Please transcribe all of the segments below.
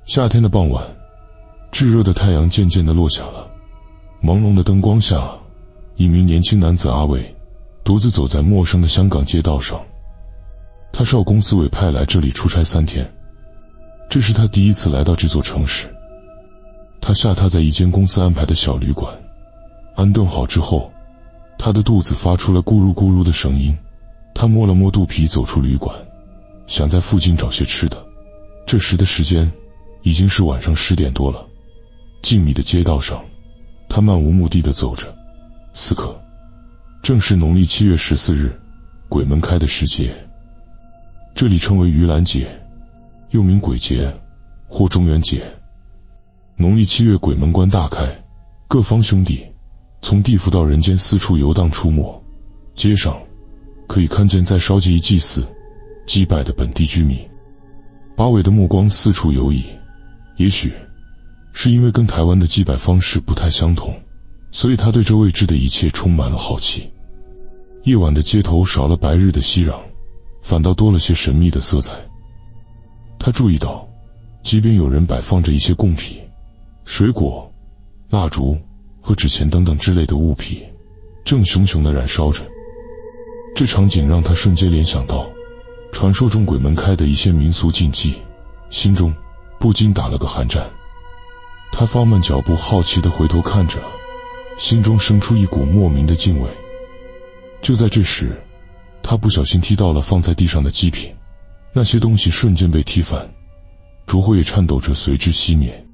夏天的傍晚，炙热的太阳渐渐地落下了。朦胧的灯光下，一名年轻男子阿伟独自走在陌生的香港街道上。他受公司委派来这里出差3天，这是他第一次来到这座城市。他下榻在一间公司安排的小旅馆，安顿好之后，他的肚子发出了咕噜咕噜的声音。他摸了摸肚皮，走出旅馆，想在附近找些吃的。这时的时间已经是晚上10点多了。静谧的街道上，他漫无目的地走着。此刻正是农历7月14日，鬼门开的时节。这里称为盂兰节，又名鬼节或中元节。农历7月鬼门关大开，各方兄弟从地府到人间四处游荡出没。街上可以看见在烧节仪祭祀祭拜的本地居民。阿伟的目光四处游移，也许是因为跟台湾的祭拜方式不太相同，所以他对这未知的一切充满了好奇。夜晚的街头少了白日的熙攘，反倒多了些神秘的色彩。他注意到街边有人摆放着一些贡品、水果、蜡烛和纸钱等等之类的物品，正熊熊地燃烧着。这场景让他瞬间联想到传说中鬼门开的一些民俗禁忌，心中不禁打了个寒战。他放慢脚步，好奇地回头看着，心中生出一股莫名的敬畏。就在这时，他不小心踢到了放在地上的祭品，那些东西瞬间被踢翻，烛火也颤抖着随之熄灭。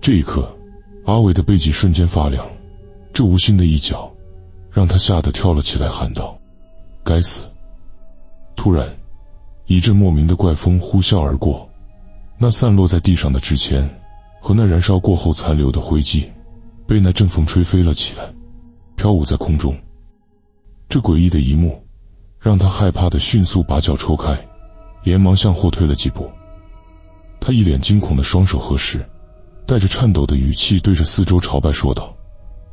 这一刻，阿伟的背脊瞬间发凉，这无心的一脚让他吓得跳了起来，喊道：该死！突然一阵莫名的怪风呼啸而过，那散落在地上的纸钱和那燃烧过后残留的灰烬被那阵风吹飞了起来，飘舞在空中。这诡异的一幕让他害怕的迅速把脚抽开，连忙向后退了几步。他一脸惊恐的双手合十，带着颤抖的语气对着四周朝拜说道：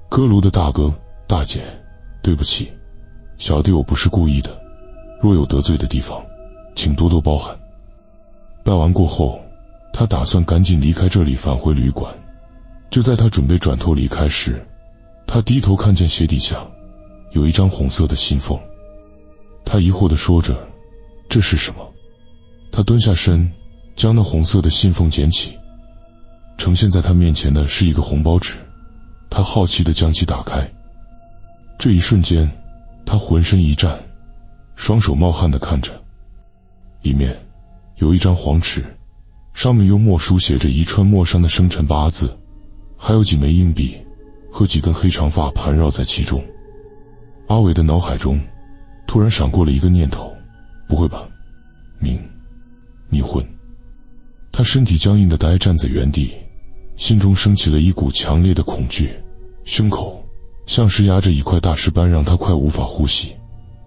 歌炉的大哥大姐，对不起，小弟我不是故意的，若有得罪的地方请多多包涵。拜完过后，他打算赶紧离开这里返回旅馆。就在他准备转头离开时，他低头看见鞋底下有一张红色的信封。他疑惑地说着：这是什么？他蹲下身将那红色的信封捡起，呈现在他面前的是一个红包纸。他好奇地将其打开，这一瞬间他浑身一颤，双手冒汗地看着。里面有一张黄纸，上面用墨书写着一串陌生的生辰八字，还有几枚硬币和几根黑长发盘绕在其中。阿伟的脑海中突然闪过了一个念头：不会吧，迷魂！他身体僵硬地呆站在原地，心中升起了一股强烈的恐惧，胸口像是压着一块大石般，让他快无法呼吸。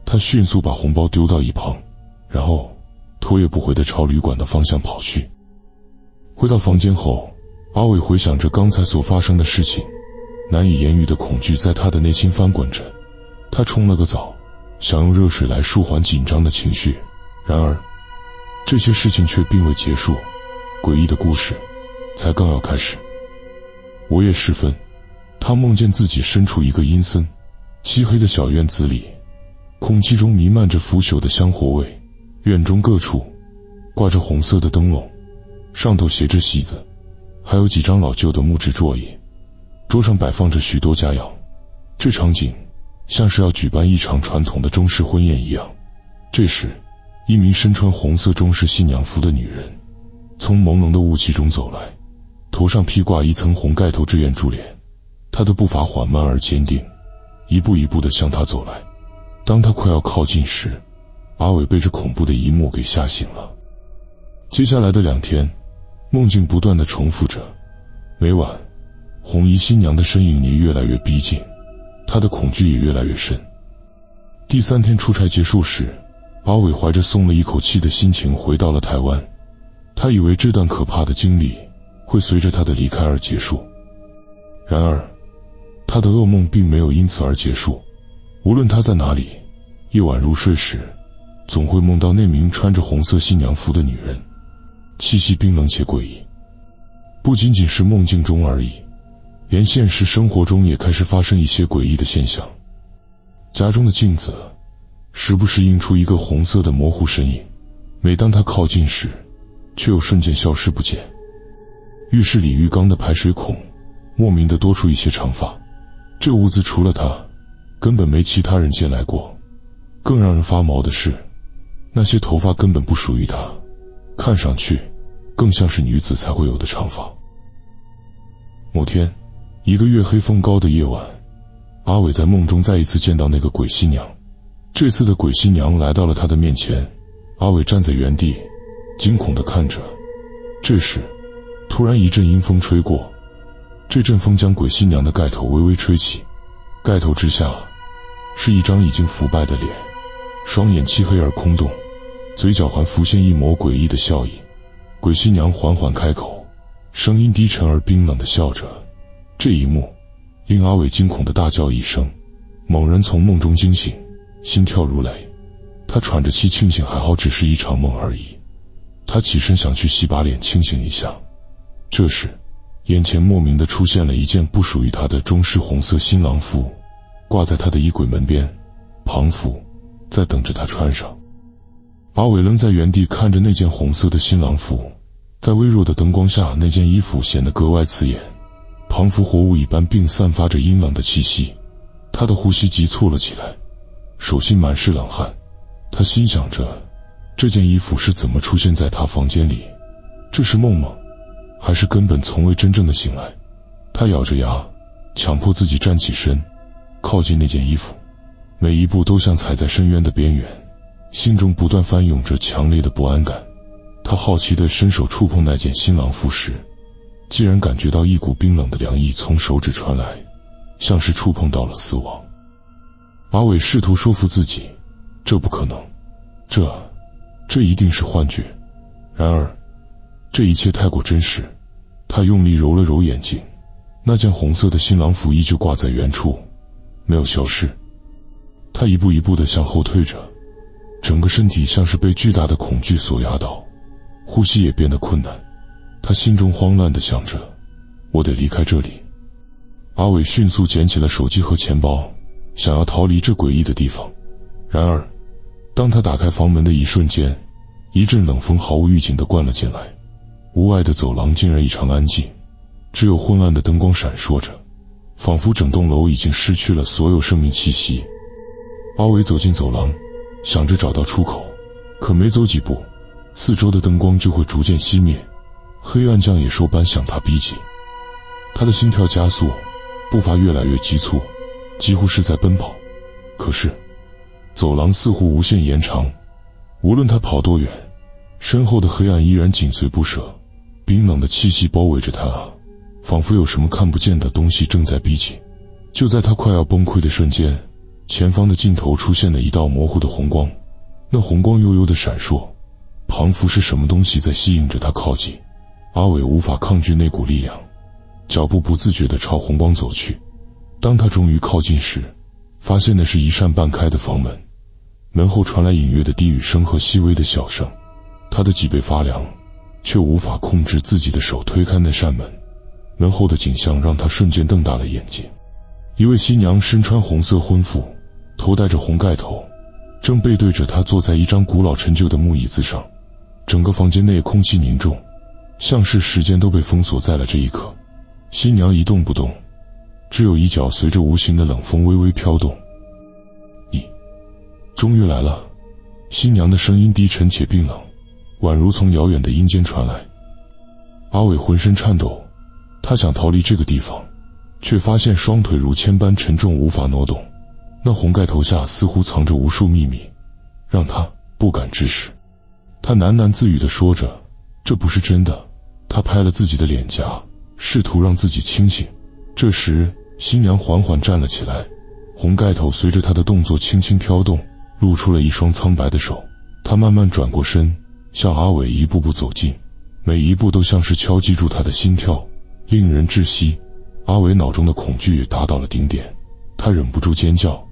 他迅速把红包丢到一旁，然后头也不回地朝旅馆的方向跑去。回到房间后，阿伟回想着刚才所发生的事情，难以言喻的恐惧在他的内心翻滚着。他冲了个澡，想用热水来舒缓紧张的情绪，然而这些事情却并未结束，诡异的故事才刚要开始。午夜时分，他梦见自己身处一个阴森漆黑的小院子里，空气中弥漫着腐朽的香火味，院中各处挂着红色的灯笼，上头斜着席子，还有几张老旧的木质桌椅，桌上摆放着许多佳肴。这场景像是要举办一场传统的中式婚宴一样。这时，一名身穿红色中式新娘服的女人从朦胧的雾气中走来，头上披挂一层红盖头遮掩住脸。她的步伐缓慢而坚定，一步一步地向他走来。当他快要靠近时，阿伟被这恐怖的一幕给吓醒了。接下来的2天，梦境不断地重复着，每晚红衣新娘的身影也越来越逼近，他的恐惧也越来越深。第3天出差结束时，阿伟怀着松了一口气的心情回到了台湾。他以为这段可怕的经历会随着他的离开而结束，然而他的噩梦并没有因此而结束。无论他在哪里，夜晚入睡时，总会梦到那名穿着红色新娘服的女人，气息冰冷且诡异。不仅仅是梦境中而已，连现实生活中也开始发生一些诡异的现象。家中的镜子时不时映出一个红色的模糊身影，每当他靠近时，却又瞬间消失不见。浴室里浴缸的排水孔莫名地多出一些长发，这屋子除了他，根本没其他人进来过。更让人发毛的是，那些头发根本不属于他，看上去更像是女子才会有的长发。某天，一个月黑风高的夜晚，阿伟在梦中再一次见到那个鬼新娘。这次的鬼新娘来到了他的面前，阿伟站在原地，惊恐地看着。这时，突然一阵阴风吹过，这阵风将鬼新娘的盖头微微吹起，盖头之下是一张已经腐败的脸，双眼漆黑而空洞，嘴角还浮现一抹诡异的笑意。鬼新娘缓缓开口，声音低沉而冰冷地笑着。这一幕令阿伟惊恐地大叫一声，猛然从梦中惊醒，心跳如雷。他喘着气庆幸还好只是一场梦而已。他起身想去洗把脸清醒一下，这时眼前莫名地出现了一件不属于他的中式红色新郎服，挂在他的衣柜门边，旁服在等着他穿上。阿伟愣在原地看着那件红色的新郎服，在微弱的灯光下，那件衣服显得格外刺眼，旁服活物一般并散发着阴冷的气息。他的呼吸急促了起来，手心满是冷汗。他心想着，这件衣服是怎么出现在他房间里？这是梦吗？还是根本从未真正的醒来？他咬着牙，强迫自己站起身，靠近那件衣服，每一步都像踩在深渊的边缘，心中不断翻涌着强烈的不安感。他好奇地伸手触碰那件新郎服时，竟然感觉到一股冰冷的凉意从手指传来，像是触碰到了死亡。阿伟试图说服自己，这不可能，这一定是幻觉。然而这一切太过真实。他用力揉了揉眼睛，那件红色的新郎服依旧挂在原处，没有消失。他一步一步地向后退着，整个身体像是被巨大的恐惧所压倒，呼吸也变得困难。他心中慌乱地想着，我得离开这里。阿伟迅速捡起了手机和钱包，想要逃离这诡异的地方。然而当他打开房门的一瞬间，一阵冷风毫无预警地灌了进来，屋外的走廊竟然异常安静，只有昏暗的灯光闪烁着，仿佛整栋楼已经失去了所有生命气息。阿伟走进走廊，想着找到出口，可没走几步，四周的灯光就会逐渐熄灭，黑暗像野兽般向他逼近。他的心跳加速，步伐越来越急促，几乎是在奔跑。可是走廊似乎无限延长，无论他跑多远，身后的黑暗依然紧随不舍，冰冷的气息包围着他，仿佛有什么看不见的东西正在逼近。就在他快要崩溃的瞬间，前方的尽头出现了一道模糊的红光，那红光悠悠的闪烁，仿佛是什么东西在吸引着他靠近。阿伟无法抗拒那股力量，脚步不自觉地朝红光走去。当他终于靠近时，发现那是一扇半开的房门，门后传来隐约的低语声和细微的笑声。他的脊背发凉，却无法控制自己的手推开那扇门。门后的景象让他瞬间瞪大了眼睛。一位新娘身穿红色婚服，头戴着红盖头，正背对着他坐在一张古老陈旧的木椅子上。整个房间内空气凝重，像是时间都被封锁在了这一刻。新娘一动不动，只有一脚随着无形的冷风微微飘动。你终于来了。新娘的声音低沉且冰冷，宛如从遥远的阴间传来。阿伟浑身颤抖，他想逃离这个地方，却发现双腿如铅般沉重，无法挪动。那红盖头下似乎藏着无数秘密，让他不敢直视。他喃喃自语地说着，这不是真的。他拍了自己的脸颊，试图让自己清醒。这时新娘缓缓站了起来，红盖头随着她的动作轻轻飘动，露出了一双苍白的手。她慢慢转过身，向阿伟一步步走近，每一步都像是敲击住他的心跳，令人窒息。阿伟脑中的恐惧也达到了顶点，他忍不住尖叫：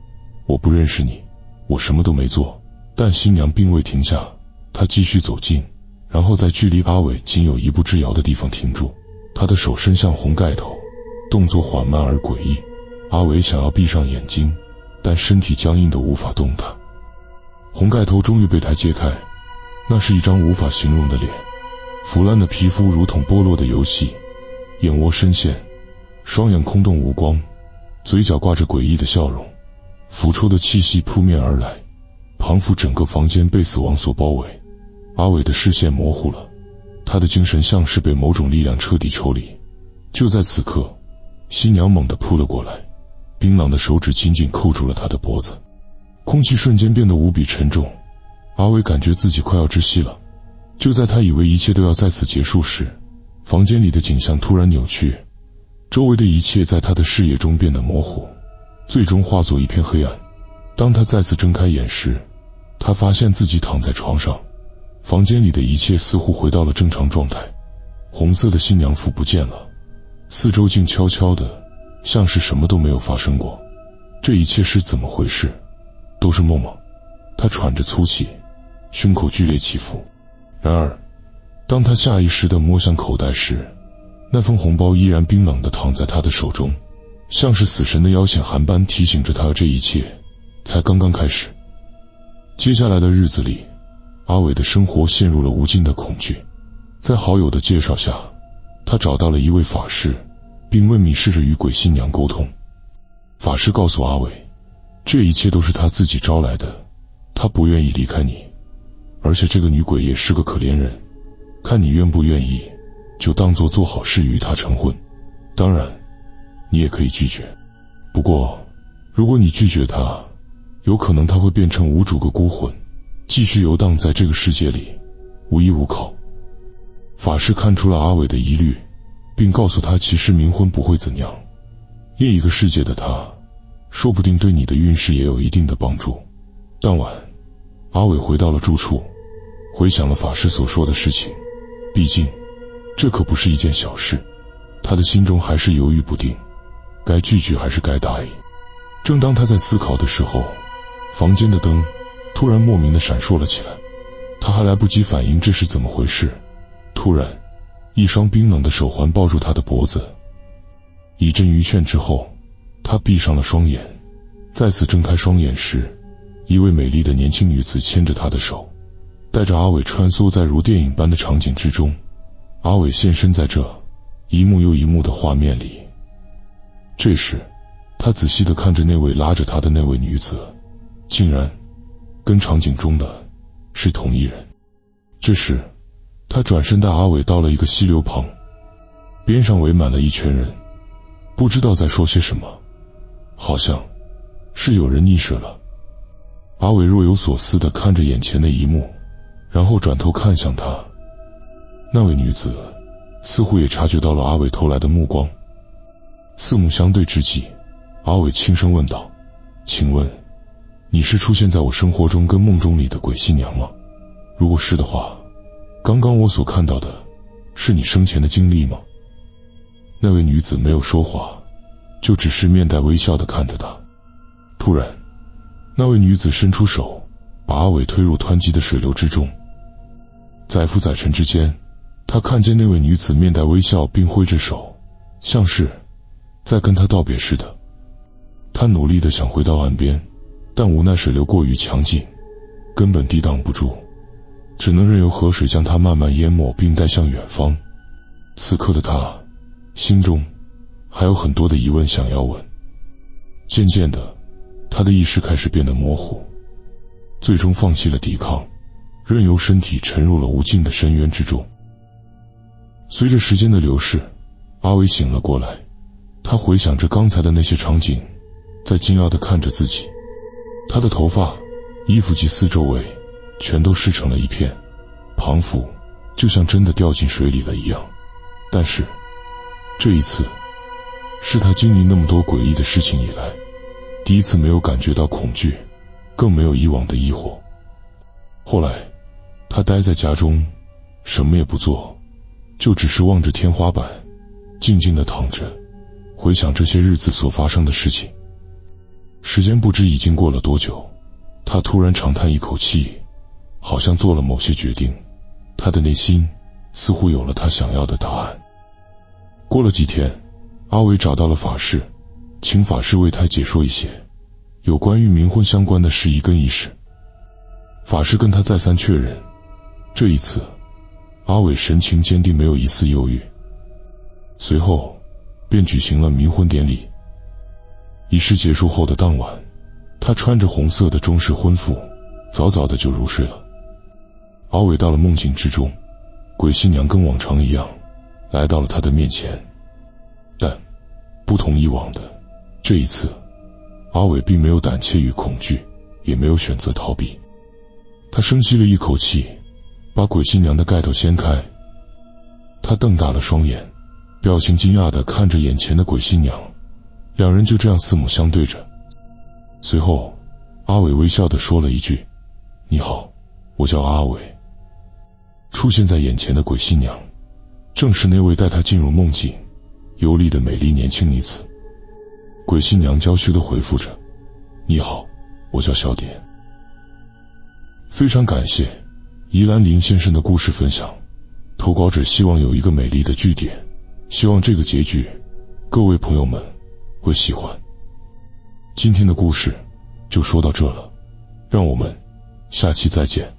我不认识你，我什么都没做。但新娘并未停下，她继续走近，然后在距离阿伟仅有1步之遥的地方停住，她的手伸向红盖头，动作缓慢而诡异。阿伟想要闭上眼睛，但身体僵硬的无法动弹。红盖头终于被他揭开，那是一张无法形容的脸，腐烂的皮肤如同剥落的游戏，眼窝深陷，双眼空洞无光，嘴角挂着诡异的笑容，腐臭的气息扑面而来，仿佛整个房间被死亡所包围。阿伟的视线模糊了，他的精神像是被某种力量彻底抽离。就在此刻，新娘猛地扑了过来，冰冷的手指紧紧扣住了他的脖子，空气瞬间变得无比沉重。阿伟感觉自己快要窒息了。就在他以为一切都要在此结束时，房间里的景象突然扭曲，周围的一切在他的视野中变得模糊，最终化作一片黑暗。当他再次睁开眼时，他发现自己躺在床上，房间里的一切似乎回到了正常状态。红色的新娘服不见了，四周静悄悄的，像是什么都没有发生过。这一切是怎么回事？都是梦吗？他喘着粗气，胸口剧烈起伏。然而当他下意识地摸向口袋时，那封红包依然冰冷地躺在他的手中，像是死神的邀请函般提醒着他，这一切才刚刚开始。接下来的日子里，阿伟的生活陷入了无尽的恐惧。在好友的介绍下，他找到了一位法师，并为密试着与鬼新娘沟通。法师告诉阿伟，这一切都是他自己招来的，他不愿意离开你，而且这个女鬼也是个可怜人，看你愿不愿意，就当作做好事与她成婚。当然你也可以拒绝，不过如果你拒绝她，有可能她会变成无主个孤魂，继续游荡在这个世界里，无依无靠。法师看出了阿伟的疑虑，并告诉他其实冥婚不会怎样，另一个世界的他说不定对你的运势也有一定的帮助。当晚阿伟回到了住处，回想了法师所说的事情，毕竟这可不是一件小事，他的心中还是犹豫不定，该拒绝还是该答应。正当他在思考的时候，房间的灯突然莫名地闪烁了起来，他还来不及反应这是怎么回事，突然一双冰冷的手环抱住他的脖子。一阵晕眩之后，他闭上了双眼，再次睁开双眼时，一位美丽的年轻女子牵着他的手，带着阿伟穿梭在如电影般的场景之中。阿伟现身在这一幕又一幕的画面里。这时他仔细地看着那位拉着他的那位女子，竟然跟场景中的是同一人。这时他转身带阿伟到了一个溪流旁，边上围满了一群人，不知道在说些什么，好像是有人溺水了。阿伟若有所思地看着眼前的一幕，然后转头看向他。那位女子似乎也察觉到了阿伟投来的目光，四目相对之际，阿伟轻声问道，请问你是出现在我生活中跟梦中里的鬼新娘吗？如果是的话，刚刚我所看到的是你生前的经历吗？那位女子没有说话，就只是面带微笑地看着他。突然那位女子伸出手，把阿伟推入湍急的水流之中。载浮载沉之间，他看见那位女子面带微笑并挥着手，像是在跟他道别似的。他努力地想回到岸边，但无奈水流过于强劲，根本抵挡不住，只能任由河水将他慢慢淹没并带向远方。此刻的他心中还有很多的疑问想要问。渐渐的，他的意识开始变得模糊，最终放弃了抵抗，任由身体沉入了无尽的深渊之中。随着时间的流逝，阿伟醒了过来，他回想着刚才的那些场景，在惊讶地看着自己。他的头发、衣服及四周围全都湿成了一片，仿佛就像真的掉进水里了一样。但是这一次是他经历那么多诡异的事情以来第一次没有感觉到恐惧，更没有以往的疑惑。后来他待在家中，什么也不做，就只是望着天花板，静静地躺着，回想这些日子所发生的事情。时间不知已经过了多久，他突然长叹一口气，好像做了某些决定，他的内心似乎有了他想要的答案。过了几天，阿伟找到了法师，请法师为他解说一些有关于冥婚相关的事宜跟仪式。法师跟他再三确认，这一次阿伟神情坚定，没有一丝犹豫。随后便举行了冥婚典礼。仪式结束后的当晚，他穿着红色的中式婚服，早早的就入睡了。阿伟到了梦境之中，鬼新娘跟往常一样来到了他的面前，但不同以往的，这一次阿伟并没有胆怯与恐惧，也没有选择逃避。他深吸了一口气，把鬼新娘的盖头掀开。他瞪大了双眼，表情惊讶地看着眼前的鬼新娘，两人就这样四目相对着。随后阿伟微笑地说了一句：你好，我叫阿伟。出现在眼前的鬼新娘正是那位带他进入梦境游历的美丽年轻女子。鬼新娘娇羞地回复着：你好，我叫小点。非常感谢宜兰林先生的故事分享，投稿者希望有一个美丽的句点，希望这个结局各位朋友们会喜欢。今天的故事就说到这了，让我们下期再见。